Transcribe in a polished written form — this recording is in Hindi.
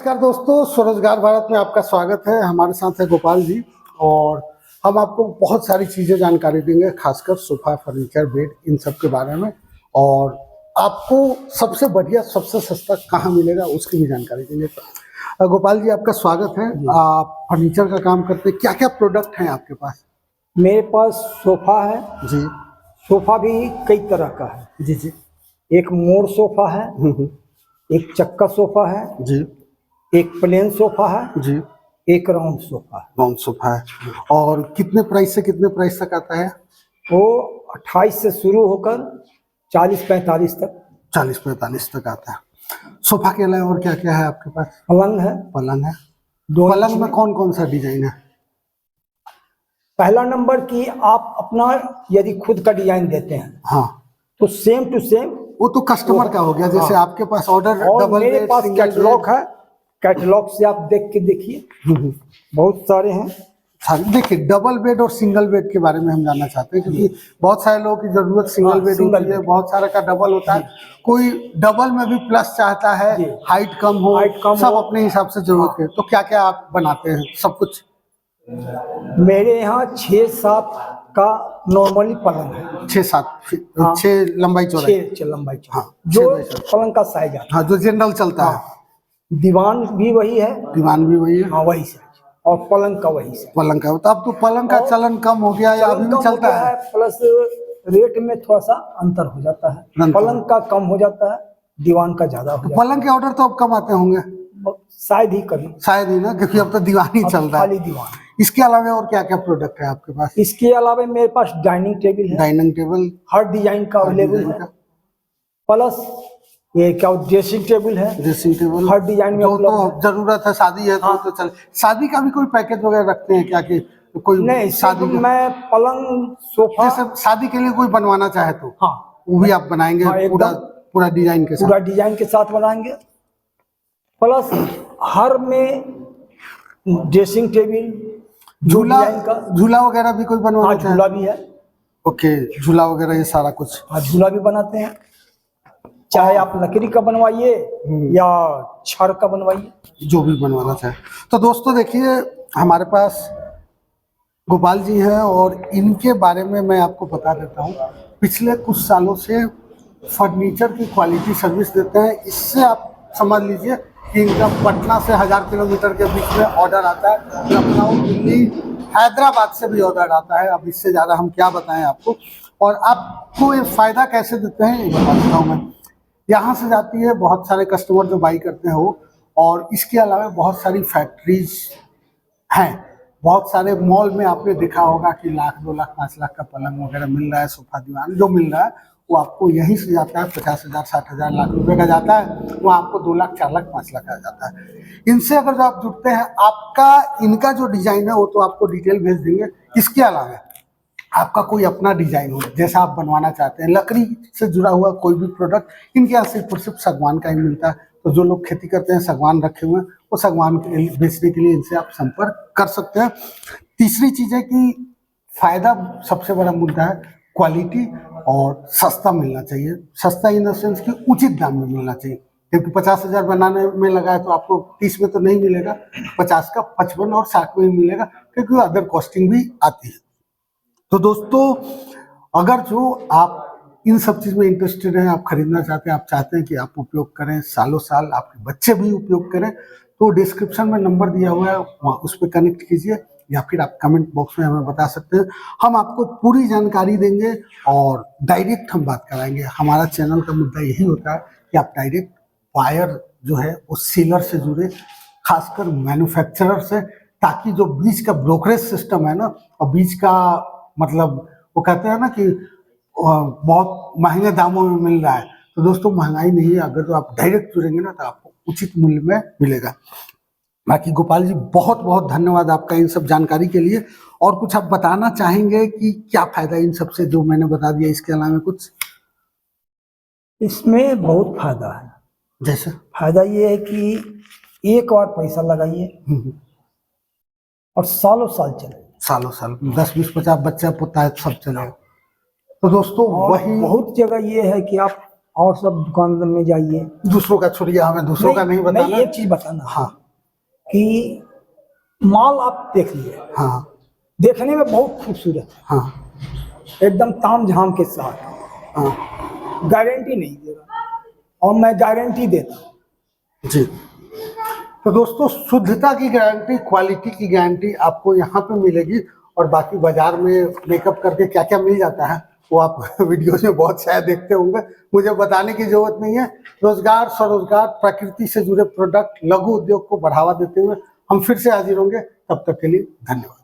नमस्कार दोस्तों, स्वरोजगार भारत में आपका स्वागत है। हमारे साथ है गोपाल जी और हम आपको बहुत सारी चीज़ें जानकारी देंगे, खासकर सोफा, फर्नीचर, बेड, इन सब के बारे में। और आपको सबसे बढ़िया, सबसे सस्ता कहाँ मिलेगा उसकी भी जानकारी देंगे। गोपाल जी, आपका स्वागत है। आप फर्नीचर का काम करते हैं, क्या क्या प्रोडक्ट हैं आपके पास? मेरे पास सोफा है जी। सोफा भी कई तरह का है। जी जी। एक मोड़ सोफा है, एक चक्का सोफा है, जी एक प्लेन सोफा है, जी। एक राउंड सोफा है। राउंड सोफा है। और कितने प्राइस से कितने प्राइस तक आता है? वो 28 से शुरू होकर 40-45 तक। 40-45 तक आता है। सोफा के अलावा और क्या क्या है आपके पास? पलंग है। पलंग है। 2 इंच पलंग में कौन कौन सा डिजाइन है? पहला नंबर की आप अपना यदि खुद का डिजाइन देते हैं हाँ, तो सेम टू सेम वो तो कस्टमर का हो गया। जैसे हाँ। आपके पास ऑर्डर और डबल मेरे बेड, पास सिंगल कैटलॉग है। कैटलॉग से आप देख के देखिए, बहुत सारे हैं। देखिए, डबल बेड और सिंगल बेड के बारे में हम जानना चाहते हैं, क्योंकि बहुत सारे लोगों की जरूरत सिंगल बेड सिंगल होती है, बेड। बहुत सारे का डबल होता है। कोई डबल में भी प्लस चाहता है, हाइट कम हो, सब अपने हिसाब से जरूरत है। तो क्या क्या आप बनाते हैं? सब कुछ। मेरे यहाँ 6-7 का नॉर्मली पलंग है। 6-7 हाँ। 6 लंबाई चौड़ाई। 6 लंबाई चौड़ाई। हाँ, जो 6 बाई 7। पलंग का साइज आता हाँ, जो जनरल चलता है। है। दीवान भी वही है। दीवान भी वही है। हाँ, वही साइज। और पलंग का वही साइज। पलंग का तो अब तो पलंग का चलन कम हो गया या अभी भी चलता है? प्लस रेट में थोड़ा सा अंतर हो जाता है। पलंग का कम हो जाता है, दीवान का ज्यादा हो जाता है। पलंग के ऑर्डर तो अब कम आते होंगे शायद ही कभी, शायद ही ना, क्योंकि अब तो दीवान ही चल रहा है। खाली दीवान। इसके अलावा और क्या क्या प्रोडक्ट है आपके पास? इसके अलावा मेरे पास डाइनिंग टेबल है। डाइनिंग टेबल हर डिजाइन का अवेलेबल है। प्लस ये क्या ड्रेसिंग टेबल है। ड्रेसिंग टेबल हर डिजाइन में जो तो जरूरत है, शादी है तो चल। शादी का भी कोई पैकेज वगैरह रखते हैं क्या? कि कोई नहीं, शादी का मैं पलंग सोफा जैसे शादी के लिए कोई बनवाना चाहे तो हाँ वो भी आप बनाएंगे? हाँ, पूरा पूरा डिजाइन के साथ? पूरा डिजाइन के साथ बनाएंगे। प्लस हर में ड्रेसिंग टेबल, झूला, डिजाइन का झूला वगैरह भी कोई बनवाना हाँ, चाहे? झूला भी है। ओके, झूला वगैरह ये सारा कुछ। हाँ, झूला भी बनाते हैं। चाहे आप लकड़ी का बनवाइए या छड़ का बनवाइए, जो भी बनवाना चाहे। तो दोस्तों देखिए, हमारे पास गोपाल जी हैं और इनके बारे में मैं आपको बता देता हूँ। पिछले कुछ सालों से फर्नीचर की क्वालिटी सर्विस देते हैं। इससे आप समझ लीजिए कि इनका पटना से 1000 किलोमीटर के बीच में ऑर्डर आता है। लखनऊ, दिल्ली, हैदराबाद से भी ऑर्डर आता है। अब इससे ज़्यादा हम क्या बताएं आपको। और आपको ये फ़ायदा कैसे देते हैं ये बता देता हूँ मैं। यहाँ से जाती है बहुत सारे कस्टमर जो बाई करते हैं वो, और इसके अलावा बहुत सारी फैक्ट्रीज हैं। बहुत सारे मॉल में आपने देखा होगा कि 1,00,000, 2,00,000, 5,00,000 का पलंग वगैरह मिल रहा है, सोफा दीवान जो मिल रहा है वो आपको यहीं से जाता है 50,000, 60,000, लाख रुपए का जाता है। वो आपको 2,00,000, 4,00,000, 5,00,000 आ जाता है। इनसे अगर जो आप जुड़ते हैं, आपका इनका जो डिजाइन है वो तो आपको डिटेल भेज देंगे। इसके अलावा आपका कोई अपना डिजाइन हो जैसा आप बनवाना चाहते हैं, लकड़ी से जुड़ा हुआ कोई भी प्रोडक्ट, इनके यहाँ सिर्फ और सिर्फ सागवान का ही मिलता है। तो जो लोग खेती करते हैं, सागवान रखे हुए हैं, वो सागवान बेचने के लिए इनसे आप संपर्क कर सकते हैं। तीसरी चीज़ है कि फायदा सबसे बड़ा मुद्दा है क्वालिटी, और सस्ता मिलना चाहिए। सस्ता इन द सेंस कि उचित दाम में मिलना चाहिए, क्योंकि 50,000 बनाने में लगा है तो आपको 30 में तो नहीं मिलेगा, 50 का 55 और 60 में ही मिलेगा, क्योंकि अदर कॉस्टिंग भी आती है। तो दोस्तों, अगर जो आप इन सब चीज़ में इंटरेस्टेड हैं, आप खरीदना चाहते हैं, आप चाहते हैं कि आप उपयोग करें, सालों साल आपके बच्चे भी उपयोग करें, तो डिस्क्रिप्शन में नंबर दिया हुआ है, वहाँ उस पर कनेक्ट कीजिए, या फिर आप कमेंट बॉक्स में हमें बता सकते हैं। हम आपको पूरी जानकारी देंगे और डायरेक्ट हम बात कराएंगे। हमारा चैनल का मुद्दा यही होता है कि आप डायरेक्ट बायर जो है वो सेलर से जुड़े, खासकर मैन्युफैक्चरर से, ताकि जो बीच का ब्रोकरेज सिस्टम है ना, और बीच का मतलब वो कहते हैं ना कि बहुत महंगे दामों में मिल रहा है, तो दोस्तों महंगाई नहीं है। अगर तो आप डायरेक्ट जुड़ेंगे ना तो आपको उचित मूल्य में मिलेगा। बाकी गोपाल जी, बहुत बहुत धन्यवाद आपका इन सब जानकारी के लिए। और कुछ आप बताना चाहेंगे कि क्या फायदा इन सब से जो मैंने बता दिया, इसके अलावा कुछ? इसमें बहुत फायदा है। जैसे फायदा ये है कि एक बार पैसा लगाइए और सालों साल चले, सालों साल 10, 20, 50 बच्चा पोता है सब चलेगा। तो दोस्तों वही बहुत जगह ये है कि आप और सब दुकान में जाइए। दूसरों का छोड़िए, हमें दूसरों का नहीं बताना। एक चीज बताना हाँ कि माल आप देख लिए, हाँ देखने में बहुत खूबसूरत है, हाँ एकदम ताम झाम के साथ, हाँ गारंटी नहीं दे रहा, और मैं गारंटी देता हूँ। जी। तो दोस्तों, शुद्धता की गारंटी, क्वालिटी की गारंटी आपको यहाँ पे मिलेगी। और बाकी बाजार में मेकअप करके क्या क्या मिल जाता है वो आप वीडियोस में बहुत शायद देखते होंगे, मुझे बताने की जरूरत नहीं है। रोजगार, स्वरोजगार, प्रकृति से जुड़े प्रोडक्ट, लघु उद्योग को बढ़ावा देते हुए हम फिर से हाजिर होंगे। तब तक के लिए धन्यवाद।